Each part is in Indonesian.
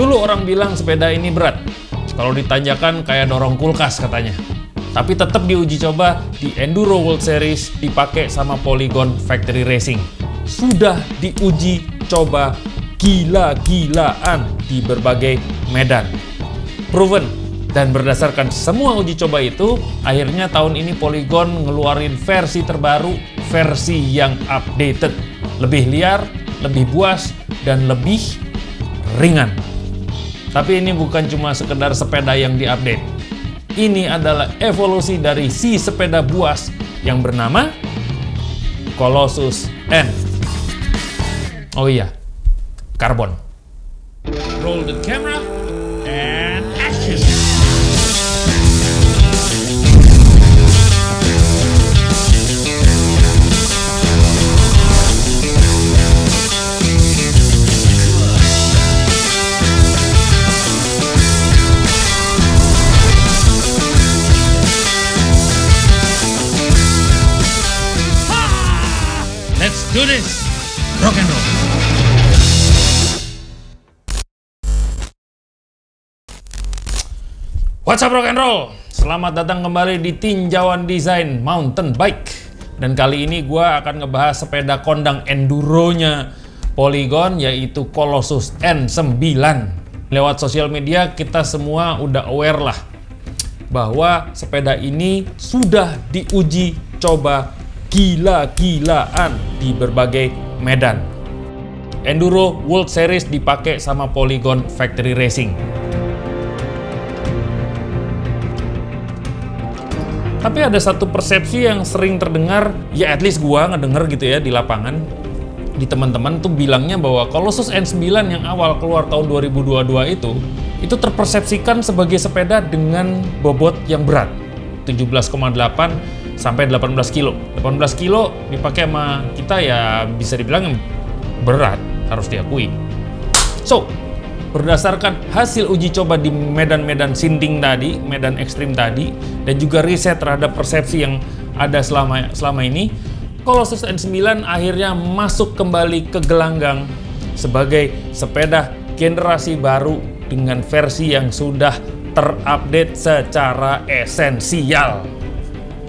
Dulu orang bilang sepeda ini berat. Kalau ditanjakan kayak dorong kulkas katanya. Tapi tetap diuji coba di Enduro World Series dipakai sama Polygon Factory Racing. Sudah diuji coba gila-gilaan di berbagai medan. Proven. Dan berdasarkan semua uji coba itu, akhirnya tahun ini Polygon ngeluarin versi terbaru, versi yang updated. Lebih liar, lebih buas, dan lebih ringan. Tapi ini bukan cuma sekedar sepeda yang diupdate. Ini adalah evolusi dari si sepeda buas yang bernama Colossus N. Oh iya, karbon. Roll the camera and action. Let's do this! Rock and roll! What's up rock and roll? Selamat datang kembali di Tinjauan Desain Mountain Bike. Dan kali ini gue akan ngebahas sepeda kondang enduronya Polygon, yaitu Colossus N9. Lewat sosial media kita semua udah aware lah bahwa sepeda ini sudah diuji coba gila-gilaan di berbagai medan. Enduro World Series dipakai sama Polygon Factory Racing. Tapi ada satu persepsi yang sering terdengar, ya at least gua ngedenger gitu ya di lapangan, di teman-teman tuh bilangnya bahwa Colossus N9 yang awal keluar tahun 2022 itu terpersepsikan sebagai sepeda dengan bobot yang berat, 17,8 sampai 18 kilo. 18 kilo dipakai sama kita ya bisa dibilang berat, harus diakui. So, berdasarkan hasil uji coba di medan-medan sinting tadi, medan ekstrim tadi, dan juga riset terhadap persepsi yang ada selama ini, Colossus N9 akhirnya masuk kembali ke gelanggang sebagai sepeda generasi baru dengan versi yang sudah terupdate secara esensial.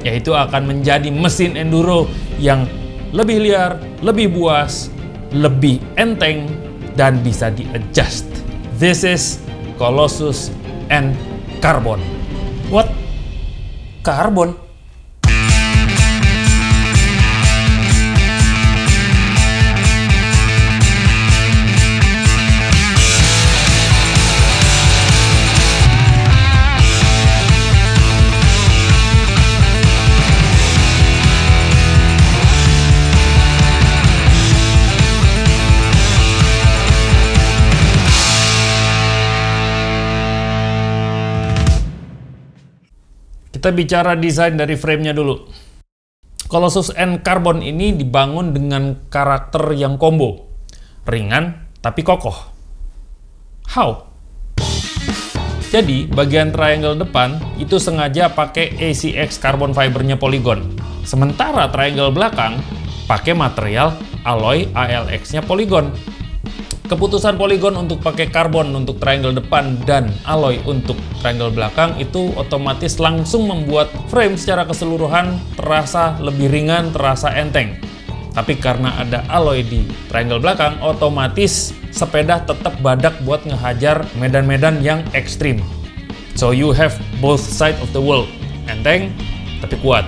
Yaitu akan menjadi mesin enduro yang lebih liar, lebih buas, lebih enteng, dan bisa di-adjust. This is Colossus N Carbon. What? Carbon? Kita bicara desain dari frame-nya dulu. Colossus N Carbon ini dibangun dengan karakter yang combo. Ringan, tapi kokoh. How? Jadi, bagian triangle depan itu sengaja pakai ACX carbon fibernya Polygon. Sementara triangle belakang pakai material alloy ALX-nya Polygon. Keputusan Polygon untuk pakai karbon untuk triangle depan dan alloy untuk triangle belakang itu otomatis langsung membuat frame secara keseluruhan terasa lebih ringan, terasa enteng. Tapi karena ada alloy di triangle belakang, otomatis sepeda tetap badak buat ngehajar medan-medan yang ekstrim. So you have both side of the world. Enteng tapi kuat.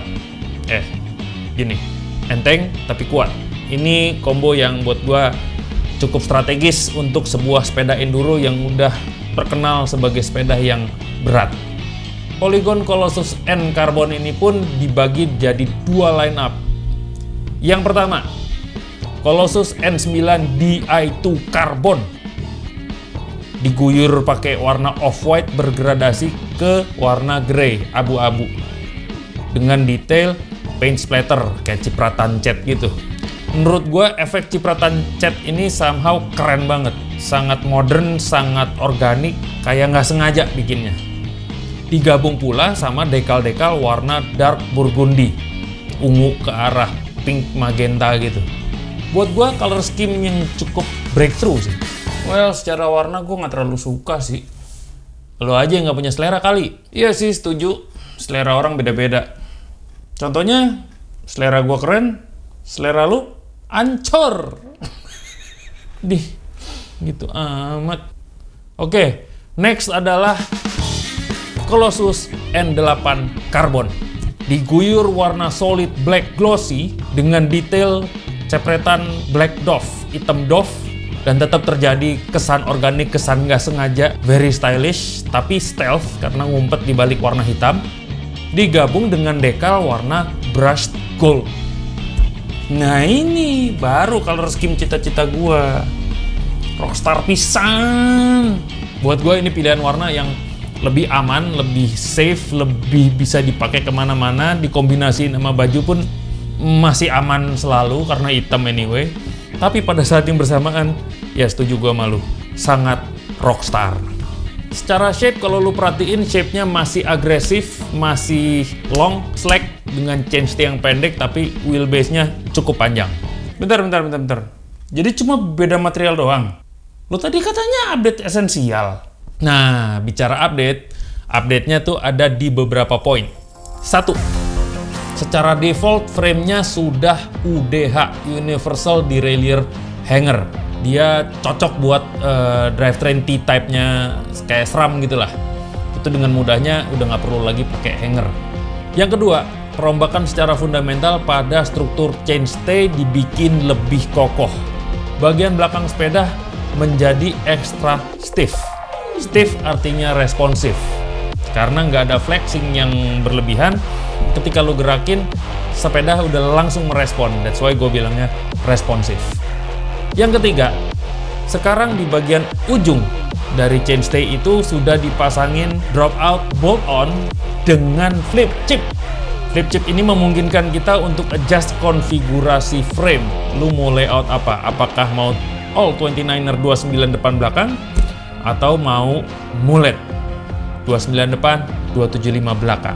Gini. Enteng tapi kuat. Ini combo yang buat gua cukup strategis untuk sebuah sepeda enduro yang udah terkenal sebagai sepeda yang berat. Polygon Colossus N Carbon ini pun dibagi jadi dua line up. Yang pertama, Colossus N9 Di2 Carbon. Diguyur pakai warna off-white bergradasi ke warna grey, abu-abu. Dengan detail paint splatter, kayak cipratan cat gitu. Menurut gue, efek cipratan cat ini somehow keren banget. Sangat modern, sangat organik, kayak nggak sengaja bikinnya. Digabung pula sama dekal-dekal warna dark burgundy. Ungu ke arah pink magenta gitu. Buat gue, color scheme yang cukup breakthrough sih. Well, secara warna gue nggak terlalu suka sih. Lo aja yang nggak punya selera kali. Iya sih, setuju. Selera orang beda-beda. Contohnya, selera gue keren, selera lu ancur. Gitu amat. Oke, next adalah Colossus N8 Carbon. Diguyur warna solid black glossy dengan detail cepretan black doff, hitam doff, dan tetap terjadi kesan organik, kesan nggak sengaja, very stylish, tapi stealth karena ngumpet di balik warna hitam, digabung dengan dekal warna brushed gold. Nah ini baru color scheme cita-cita gua. Rockstar pisan. Buat gua ini pilihan warna yang lebih aman, lebih safe, lebih bisa dipakai kemana-mana, dikombinasiin sama baju pun masih aman selalu karena hitam anyway. Tapi pada saat yang bersamaan, ya setuju gua malu, sangat rockstar. Secara shape, kalau lu perhatiin shape-nya masih agresif, masih long, slack, dengan chainstay yang pendek, tapi wheelbase-nya cukup panjang. Bentar. Jadi cuma beda material doang? Lu tadi katanya update esensial. Nah, bicara update-nya tuh ada di beberapa poin. 1. Secara default, frame-nya sudah UDH, Universal Derailleur Hanger. Dia cocok buat drivetrain T-Type-nya kayak SRAM gitulah. Itu dengan mudahnya udah nggak perlu lagi pakai hanger. Yang kedua, perombakan secara fundamental pada struktur chainstay dibikin lebih kokoh. Bagian belakang sepeda menjadi ekstra stiff. Stiff artinya responsif. Karena nggak ada flexing yang berlebihan, ketika lo gerakin, sepeda udah langsung merespon. That's why gue bilangnya responsif. Yang ketiga, sekarang di bagian ujung dari chainstay itu sudah dipasangin drop out bolt on dengan flip chip. Flip chip ini memungkinkan kita untuk adjust konfigurasi frame. Lu mau layout apa? Apakah mau all 29er 29 depan belakang atau mau mulet 29 depan 275 belakang.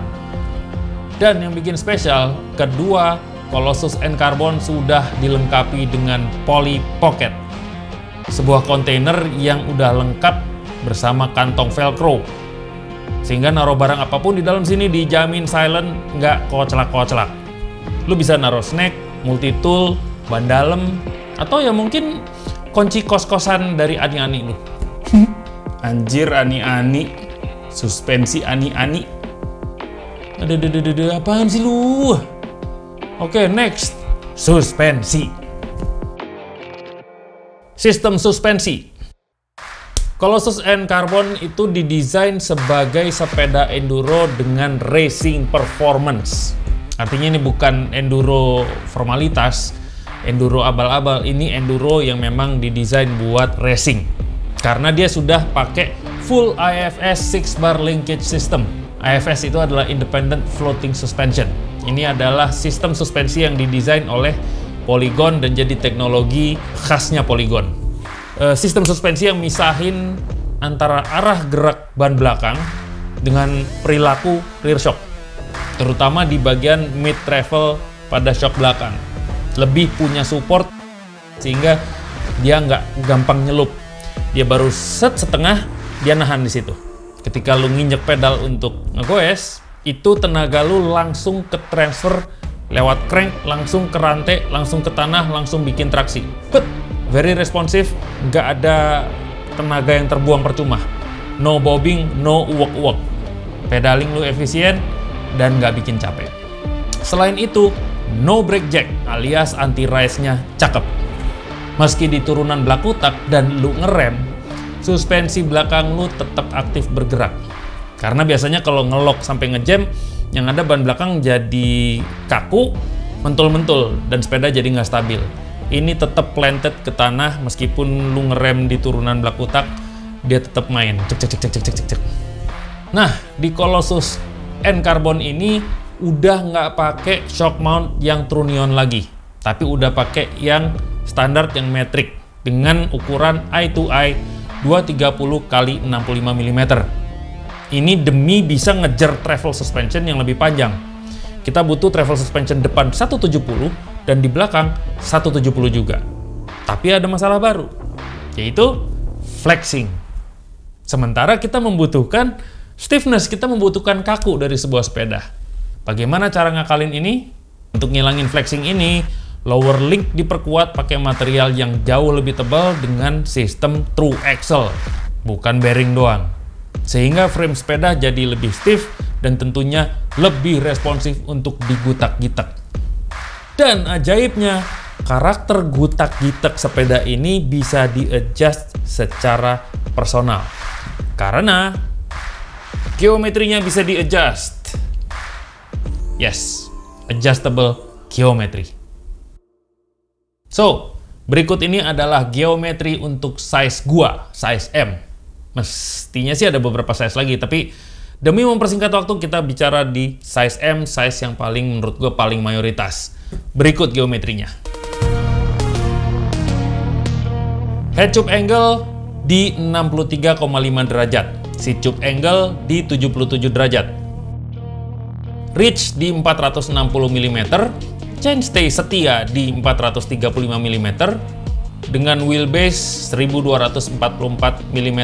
Dan yang bikin spesial, kedua Colossus N Carbon sudah dilengkapi dengan Poly Pocket, sebuah kontainer yang udah lengkap bersama kantong velcro, sehingga naruh barang apapun di dalam sini dijamin silent, nggak koclak-koclak. Lu bisa naruh snack, multi tool, ban dalam, atau ya mungkin kunci kos-kosan dari ani-ani lu. Anjir, ani-ani, suspensi ani-ani. Ada apaan sih lu? Oke, next, suspensi. Sistem suspensi. Colossus N Carbon itu didesain sebagai sepeda enduro dengan racing performance. Artinya ini bukan enduro formalitas, enduro abal-abal, ini enduro yang memang didesain buat racing. Karena dia sudah pakai full IFS 6-bar linkage system. IFS itu adalah Independent Floating Suspension. Ini adalah sistem suspensi yang didesain oleh Polygon dan jadi teknologi khasnya Polygon. Sistem suspensi yang misahin antara arah gerak ban belakang dengan perilaku rear shock, terutama di bagian mid travel pada shock belakang. Lebih punya support sehingga dia nggak gampang nyelup. Dia baru setengah, dia nahan di situ. Ketika lu nginjek pedal untuk ngegoes, itu tenaga lu langsung ke transfer lewat crank, langsung ke rantai, langsung ke tanah, langsung bikin traksi. Very responsif, nggak ada tenaga yang terbuang percuma. No bobbing, no uwak-uwak. Pedaling lu efisien dan nggak bikin capek. Selain itu, no brake jack alias anti-rise-nya cakep. Meski di turunan Blakutak dan lu ngerem, suspensi belakang lu tetap aktif bergerak. Karena biasanya kalau ngelok sampai ngejam, yang ada ban belakang jadi kaku, mentul-mentul, dan sepeda jadi nggak stabil. Ini tetap planted ke tanah, meskipun lu ngerem di turunan Blakutak, dia tetap main. Cek. Nah, di Colossus N Carbon ini udah nggak pakai shock mount yang trunnion lagi, tapi udah pakai yang standar yang metrik dengan ukuran eye-to-eye 230 x 65 mm. Ini demi bisa ngejar travel suspension yang lebih panjang. Kita butuh travel suspension depan 170 dan di belakang 170 juga. Tapi ada masalah baru, yaitu flexing. Sementara kita membutuhkan stiffness, kita membutuhkan kaku dari sebuah sepeda. Bagaimana cara ngakalin ini? Untuk ngilangin flexing ini, lower link diperkuat pakai material yang jauh lebih tebal dengan sistem true axle, bukan bearing doang. Sehingga frame sepeda jadi lebih stiff dan tentunya lebih responsif untuk digutak-gitak. Dan ajaibnya, karakter gutak-gitak sepeda ini bisa di-adjust secara personal. Karena geometrinya bisa di-adjust. Yes, adjustable geometry. So, berikut ini adalah geometri untuk size gua, size M. Mestinya sih ada beberapa size lagi, tapi demi mempersingkat waktu kita bicara di size M, size yang paling menurut gua paling mayoritas. Berikut geometrinya. Head tube angle di 63,5 derajat. Seat tube angle di 77 derajat. Reach di 460 mm. Chainstay setia di 435 mm. Dengan wheelbase 1244 mm.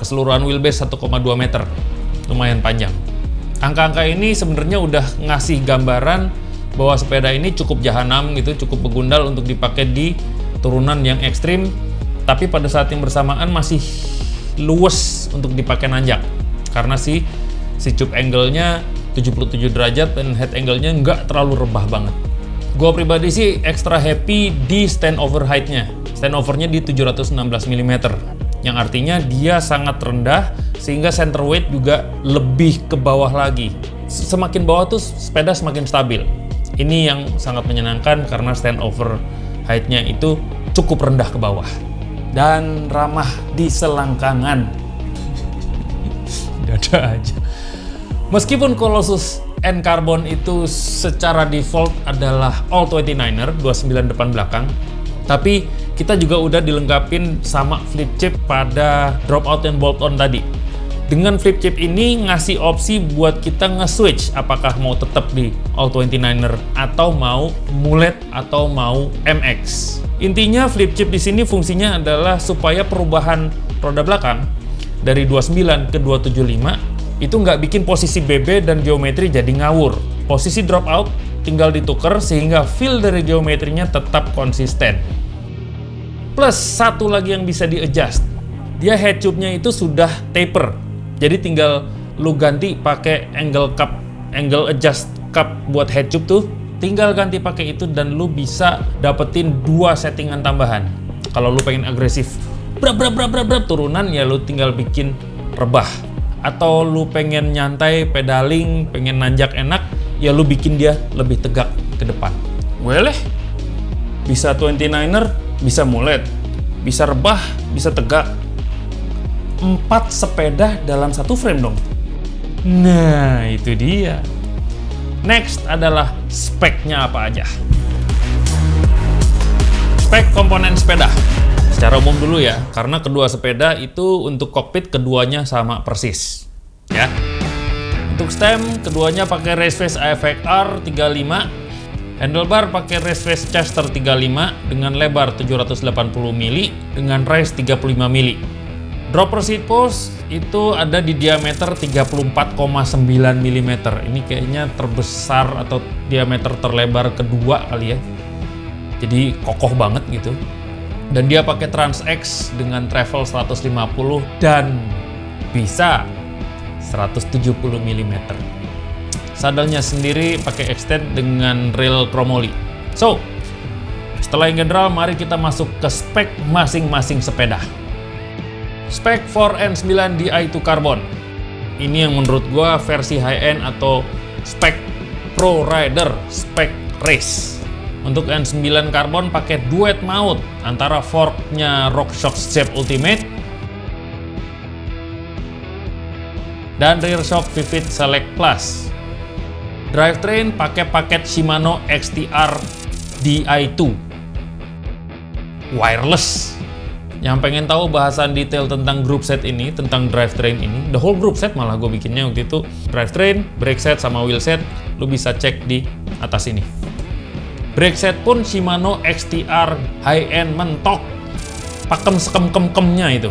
Keseluruhan wheelbase 1,2 meter. Lumayan panjang. Angka-angka ini sebenarnya udah ngasih gambaran bahwa sepeda ini cukup jahanam gitu, cukup begundal untuk dipakai di turunan yang ekstrim, tapi pada saat yang bersamaan masih luwes untuk dipakai nanjak karena si tube angle-nya 77 derajat dan head angle-nya nggak terlalu rebah banget. Gua pribadi sih extra happy di standover height-nya. Standover-nya di 716 mm, yang artinya dia sangat rendah sehingga center weight juga lebih ke bawah lagi. Semakin bawah tuh sepeda semakin stabil. Ini yang sangat menyenangkan karena standover height-nya itu cukup rendah ke bawah dan ramah di selangkangan. Dada aja. Meskipun Colossus N Carbon itu secara default adalah all 29er, 29 depan belakang, tapi kita juga udah dilengkapin sama flip chip pada dropout dan bolt on tadi. Dengan flip chip ini ngasih opsi buat kita nge-switch apakah mau tetap di all 29er atau mau mulet atau mau MX. Intinya flip chip di sini fungsinya adalah supaya perubahan roda belakang dari 29 ke 275 itu nggak bikin posisi BB dan geometri jadi ngawur. Posisi dropout tinggal ditukar sehingga feel dari geometrinya tetap konsisten. Plus satu lagi yang bisa di-adjust, dia head tube-nya itu sudah taper. Jadi tinggal lu ganti pakai angle cup, angle adjust cup buat head tube tuh, tinggal ganti pakai itu dan lu bisa dapetin 2 settingan tambahan. Kalau lu pengen agresif, brab turunan ya lu tinggal bikin rebah. Atau lu pengen nyantai pedaling, pengen nanjak enak, ya lu bikin dia lebih tegak ke depan. Boleh. Bisa 29er, bisa mulet, bisa rebah, bisa tegak. 4 sepeda dalam satu frame dong. Nah, itu dia. Next adalah speknya apa aja. Spek komponen sepeda. Secara umum dulu ya, karena kedua sepeda itu untuk kokpit keduanya sama persis. Ya. Untuk stem, keduanya pakai raceface AFXR 35. Handlebar pakai raceface Chester 35 dengan lebar 780 mili dengan race 35 mili. Dropper seat post itu ada di diameter 34,9 mm. Ini kayaknya terbesar atau diameter terlebar kedua kali ya. Jadi kokoh banget gitu. Dan dia pakai Trans-X dengan travel 150 dan bisa 170 mm. Sadelnya sendiri pakai extend dengan rail chromoly. So, setelah yang general, mari kita masuk ke spek masing-masing sepeda. Spek 4N9 Di2 Carbon. Ini yang menurut gua versi high-end atau spek pro rider, spek race. Untuk N9 Carbon pakai duet maut antara forknya RockShox Shape Ultimate dan rear shock Vivid Select Plus. Drivetrain pakai paket Shimano XTR Di2 wireless. Yang pengen tahu bahasan detail tentang group set ini, tentang drivetrain ini, the whole group set malah gue bikinnya waktu itu, drivetrain, brake set, sama wheel set, lu bisa cek di atas ini. Brake set pun Shimano XTR high-end mentok. pakem sekem-kem-kemnya itu.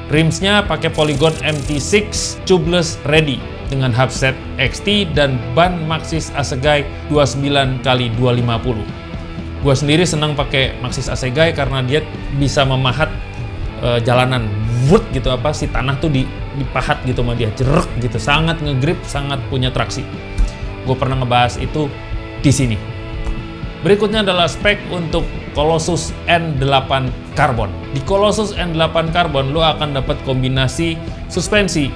Rimsnya pakai Polygon MT6 tubeless ready dengan hubset XT dan ban Maxxis Assegai 29x250. Gua sendiri senang pakai Maxxis Assegai karena dia bisa memahat jalanan, wood gitu, apa si tanah tuh dipahat gitu sama dia, jerek gitu, sangat ngegrip, sangat punya traksi. Gue pernah ngebahas itu di sini. Berikutnya adalah spek untuk Colossus N8 Carbon. Di Colossus N8 Carbon lo akan dapat kombinasi suspensi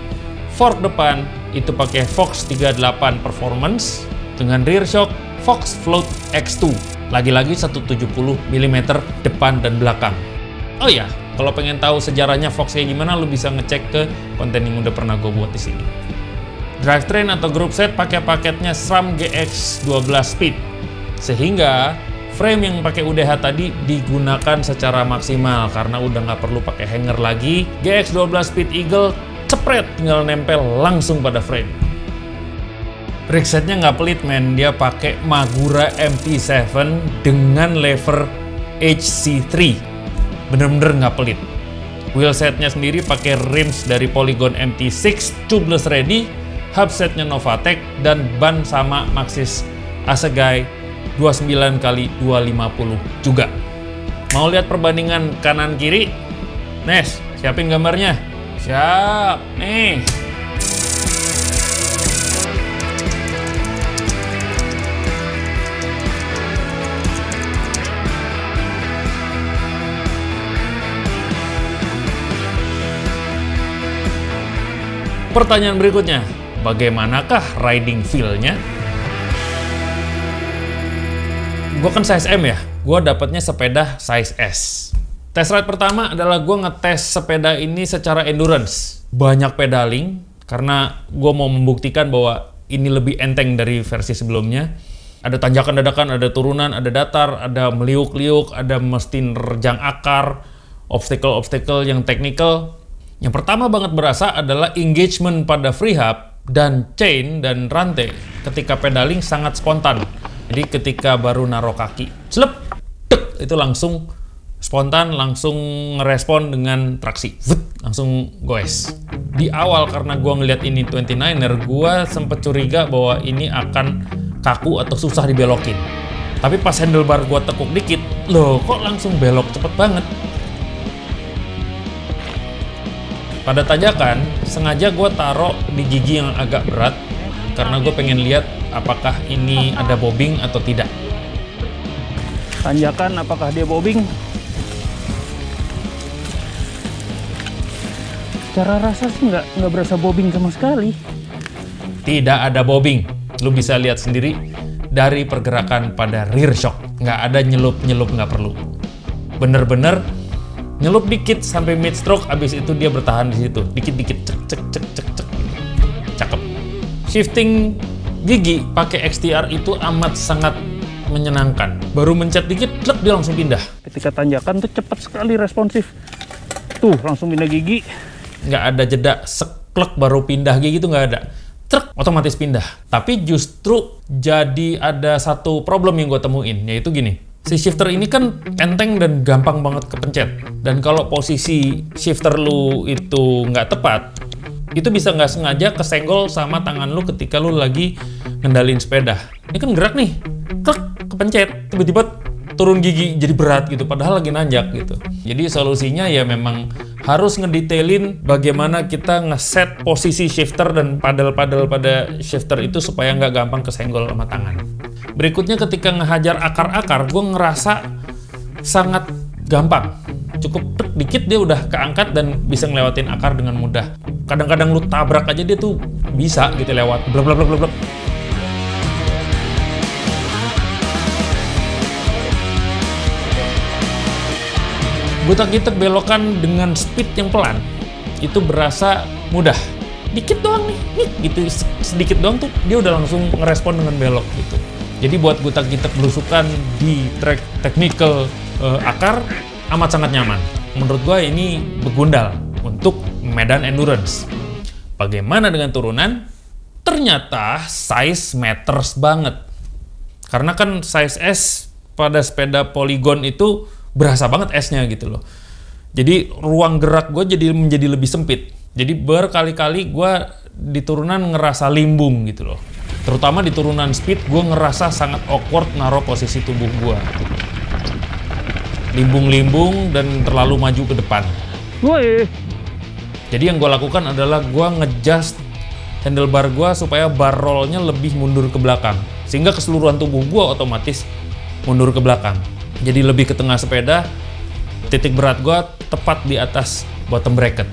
fork depan itu pakai Fox 38 Performance dengan rear shock Fox Float X2. Lagi-lagi 170 mm depan dan belakang. Oh ya, kalau pengen tahu sejarahnya Fox kayak gimana, lo bisa ngecek ke konten yang udah pernah gue buat di sini. Drivetrain atau group set pakai paketnya SRAM GX 12 Speed, sehingga frame yang pakai UDH tadi digunakan secara maksimal karena udah nggak perlu pakai hanger lagi. GX 12 Speed Eagle cepret, tinggal nempel langsung pada frame. Rig setnya nggak pelit men, dia pakai Magura MT7 dengan lever HC3, bener-bener nggak pelit. Wheel setnya sendiri pakai rims dari Polygon MT6 tubeless ready, hub setnya Novatec, dan ban sama Maxxis Assegai 29x250 juga. Mau lihat perbandingan kanan kiri? Nes, siapin gambarnya. Siap, nih. Pertanyaan berikutnya, bagaimanakah riding feel-nya? Gue kan size M ya, gue dapatnya sepeda size S. Test ride pertama adalah gue ngetes sepeda ini secara endurance. Banyak pedaling, karena gue mau membuktikan bahwa ini lebih enteng dari versi sebelumnya. Ada tanjakan dadakan, ada turunan, ada datar, ada meliuk-liuk, ada mesti nerjang akar, obstacle-obstacle yang teknikal. Yang pertama banget berasa adalah engagement pada freehub dan chain dan rantai ketika pedaling sangat spontan. Jadi ketika baru naruh kaki, celep, tek, itu langsung spontan, langsung ngerespon dengan traksi, langsung goes. Di awal karena gue ngeliat ini 29er, gue sempet curiga bahwa ini akan kaku atau susah dibelokin. Tapi pas handlebar gue tekuk dikit, loh kok langsung belok cepet banget. Pada tanjakan, sengaja gue taruh di gigi yang agak berat karena gue pengen lihat apakah ini ada bobbing atau tidak. Tanjakan, apakah dia bobbing? Cara rasa sih nggak berasa bobbing sama sekali. Tidak ada bobbing. Lu bisa lihat sendiri dari pergerakan pada rear shock. Nggak ada nyelup-nyelup, nggak perlu. Bener-bener nyelup dikit sampai mid stroke, abis itu dia bertahan di situ, dikit-dikit, cek. Cakep. Shifting gigi pakai XTR itu amat sangat menyenangkan. Baru mencet dikit, klek, dia langsung pindah. Ketika tanjakan tuh cepat sekali responsif. Tuh langsung pindah gigi. Nggak ada jeda, seklek baru pindah gigi, itu nggak ada. Truk, otomatis pindah. Tapi justru jadi ada satu problem yang gue temuin, yaitu gini. Si shifter ini kan enteng dan gampang banget kepencet. Dan kalau posisi shifter lu itu nggak tepat, itu bisa nggak sengaja kesenggol sama tangan lu ketika lu lagi ngendalin sepeda. Ini kan gerak nih, klek, kepencet, tiba-tiba turun gigi jadi berat gitu, padahal lagi nanjak gitu. Jadi solusinya ya memang harus ngedetailin bagaimana kita ngeset posisi shifter dan padel-padel pada shifter itu supaya nggak gampang kesenggol sama tangan. Berikutnya ketika ngehajar akar-akar, gue ngerasa sangat gampang. Cukup dikit dia udah keangkat dan bisa ngelewatin akar dengan mudah. Kadang-kadang lu tabrak aja dia tuh bisa gitu lewat. Blok. Gutak-gitak belokan dengan speed yang pelan, itu berasa mudah. Dikit doang nih, gitu, sedikit doang tuh dia udah langsung ngerespon dengan belok gitu. Jadi buat gutak-gitak belusukan di track technical akar amat sangat nyaman. Menurut gue ini begundal untuk medan endurance. Bagaimana dengan turunan? Ternyata size matters banget. Karena kan size S pada sepeda Polygon itu berasa banget S-nya gitu loh. Jadi ruang gerak gue menjadi lebih sempit. Jadi berkali-kali gue di turunan ngerasa limbung gitu loh. Terutama di turunan speed gue ngerasa sangat awkward naruh posisi tubuh gue. Limbung-limbung dan terlalu maju ke depan. Woi. Jadi yang gue lakukan adalah gue ngejust handlebar gue supaya bar rollnya lebih mundur ke belakang. Sehingga keseluruhan tubuh gue otomatis mundur ke belakang. Jadi lebih ke tengah sepeda, titik berat gue tepat di atas bottom bracket.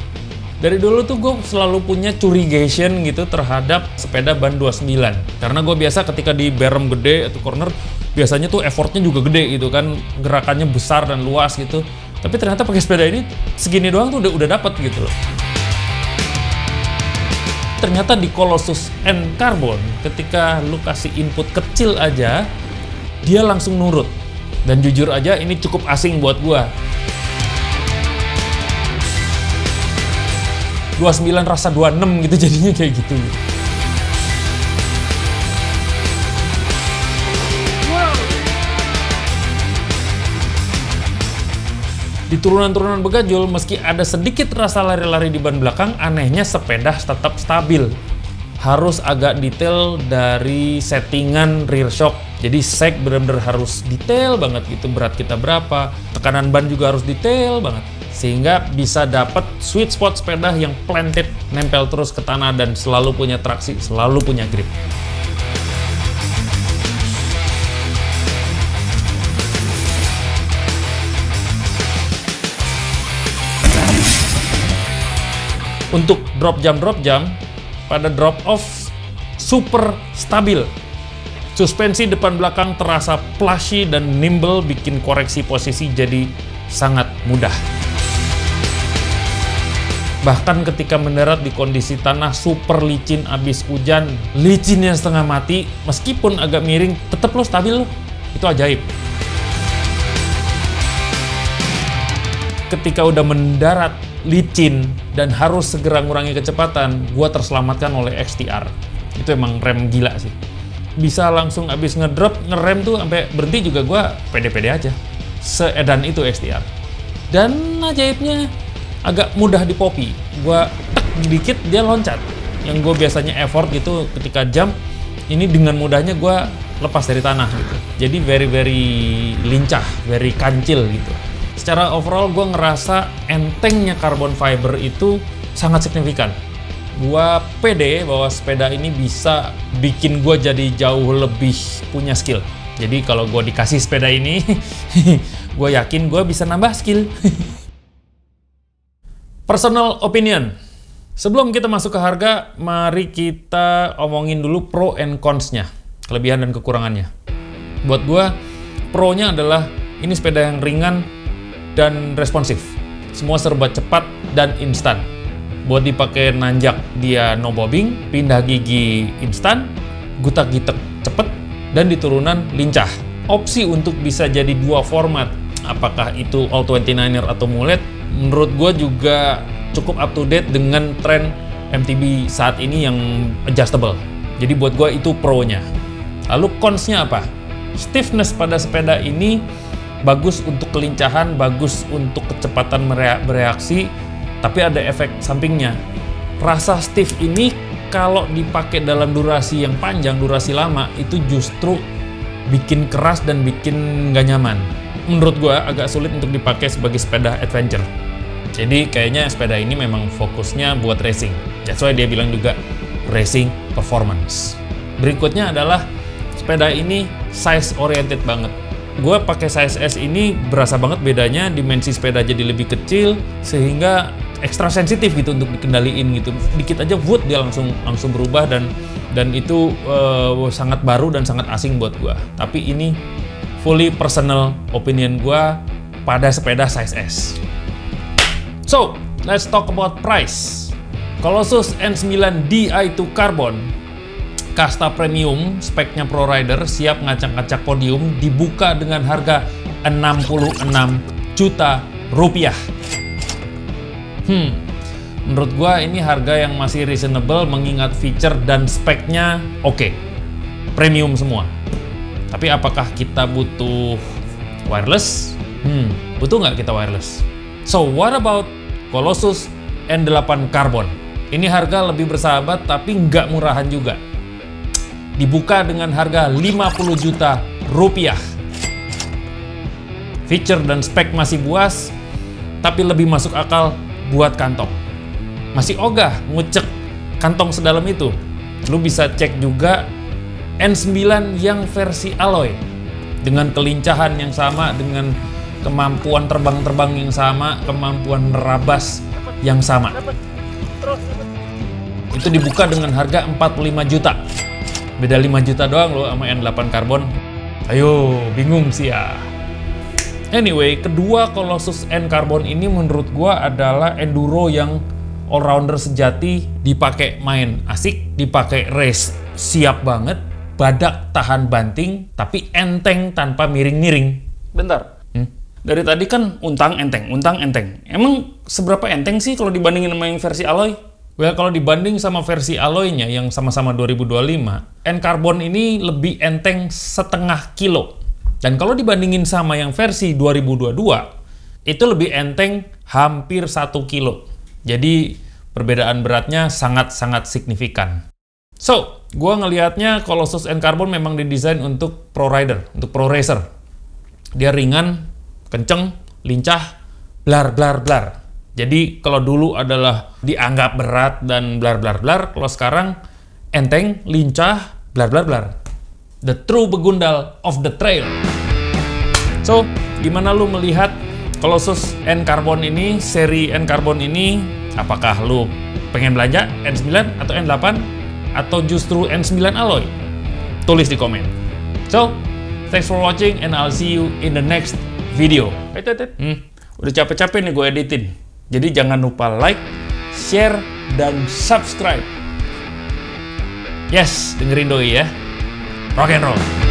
Dari dulu tuh gue selalu punya curigation gitu terhadap sepeda ban 29. Karena gue biasa ketika di berem gede atau corner, biasanya tuh effortnya juga gede gitu kan, gerakannya besar dan luas gitu. Tapi ternyata pakai sepeda ini segini doang tuh udah dapet gitu loh. Ternyata di Colossus N Carbon, ketika lu kasih input kecil aja, dia langsung nurut. Dan jujur aja ini cukup asing buat gua. 29 rasa 26 gitu jadinya kayak gitu. Di turunan-turunan begajul, meski ada sedikit rasa lari-lari di ban belakang, anehnya sepeda tetap stabil. Harus agak detail dari settingan rear shock. Jadi seg benar-benar harus detail banget gitu, berat kita berapa, tekanan ban juga harus detail banget. Sehingga bisa dapat sweet spot sepeda yang planted, nempel terus ke tanah dan selalu punya traksi, selalu punya grip. Untuk drop jam, pada drop off super stabil. Suspensi depan belakang terasa plushy dan nimble, bikin koreksi posisi jadi sangat mudah. Bahkan ketika mendarat di kondisi tanah super licin abis hujan, licinnya setengah mati, meskipun agak miring, tetap lo stabil lo. Itu ajaib. Ketika udah mendarat licin dan harus segera ngurangi kecepatan, gua terselamatkan oleh XTR. Itu emang rem gila sih. Bisa langsung abis ngedrop, ngerem tuh sampai berhenti juga gua pede-pede aja. Seedan itu XTR. Dan ajaibnya agak mudah di popi. Gua tek dikit dia loncat. Yang gue biasanya effort gitu ketika jump, ini dengan mudahnya gua lepas dari tanah gitu. Jadi very lincah, very kancil gitu. Secara overall gue ngerasa entengnya carbon fiber itu sangat signifikan. Gua pede bahwa sepeda ini bisa bikin gue jadi jauh lebih punya skill. Jadi kalau gue dikasih sepeda ini, gue yakin gue bisa nambah skill. Personal opinion. Sebelum kita masuk ke harga, mari kita omongin dulu pro and cons-nya, kelebihan dan kekurangannya. Buat gue, pro-nya adalah ini sepeda yang ringan dan responsif. Semua serba cepat dan instan. Buat dipakai nanjak, dia no bobbing, pindah gigi instan, gutak-gitek cepet, dan di turunan lincah. Opsi untuk bisa jadi dua format, apakah itu all 29er atau mullet, menurut gue juga cukup up to date dengan tren MTB saat ini yang adjustable. Jadi buat gue itu pro-nya. Lalu cons-nya apa? Stiffness pada sepeda ini bagus untuk kelincahan, bagus untuk kecepatan bereaksi, tapi ada efek sampingnya. Rasa stiff ini kalau dipakai dalam durasi yang panjang, durasi lama, itu justru bikin keras dan bikin nggak nyaman. Menurut gue agak sulit untuk dipakai sebagai sepeda adventure. Jadi kayaknya sepeda ini memang fokusnya buat racing. That's why dia bilang juga racing performance. Berikutnya adalah sepeda ini size oriented banget. Gue pakai size S ini berasa banget bedanya, dimensi sepeda jadi lebih kecil sehingga ekstra sensitif gitu untuk dikendaliin gitu. Dikit aja wood dia langsung berubah dan itu sangat baru dan sangat asing buat gue. Tapi ini fully personal opinion gue pada sepeda size S. So, let's talk about price. Colossus N9 Di2 Carbon, kasta premium, speknya Pro Rider, siap ngacak-ngacak podium, dibuka dengan harga 66 juta rupiah. Menurut gua ini harga yang masih reasonable mengingat feature dan speknya oke. Premium semua. Tapi apakah kita butuh wireless? Butuh nggak kita wireless? So, what about Colossus N8 Carbon? Ini harga lebih bersahabat tapi nggak murahan juga. Dibuka dengan harga 50 juta rupiah. Feature dan spek masih buas, tapi lebih masuk akal buat kantong. Masih ogah ngucek kantong sedalam itu. Lu bisa cek juga N9 yang versi alloy. Dengan kelincahan yang sama, dengan kemampuan terbang-terbang yang sama, kemampuan nerabas yang sama. Itu dibuka dengan harga 45 juta. Beda 5 juta doang loh sama N8 Carbon. Ayo, bingung sih ya. Anyway, kedua Colossus N Carbon ini menurut gua adalah enduro yang all-rounder sejati, dipakai main asik, dipakai race siap banget, badak tahan banting, tapi enteng tanpa miring-miring. Bentar. Dari tadi kan untang enteng. Emang seberapa enteng sih kalau dibandingin sama yang versi alloy? Well, kalau dibanding sama versi alloynya yang sama-sama 2025, N Carbon ini lebih enteng setengah kilo. Dan kalau dibandingin sama yang versi 2022, itu lebih enteng hampir 1 kilo. Jadi perbedaan beratnya sangat-sangat signifikan. So, gua ngelihatnya Colossus N Carbon memang didesain untuk pro rider, untuk pro racer. Dia ringan, kenceng, lincah, blar. Jadi kalau dulu adalah dianggap berat dan blar, kalau sekarang enteng, lincah, blar. The true begundal of the trail. So, gimana lu melihat Colossus N Carbon ini, seri N Carbon ini? Apakah lu pengen belanja N9 atau N8? Atau justru N9 alloy? Tulis di komen. So, thanks for watching and I'll see you in the next video. Udah capek-capek nih gue editin. Jadi jangan lupa like, share, dan subscribe. Yes, dengerin doi ya. Rock and roll.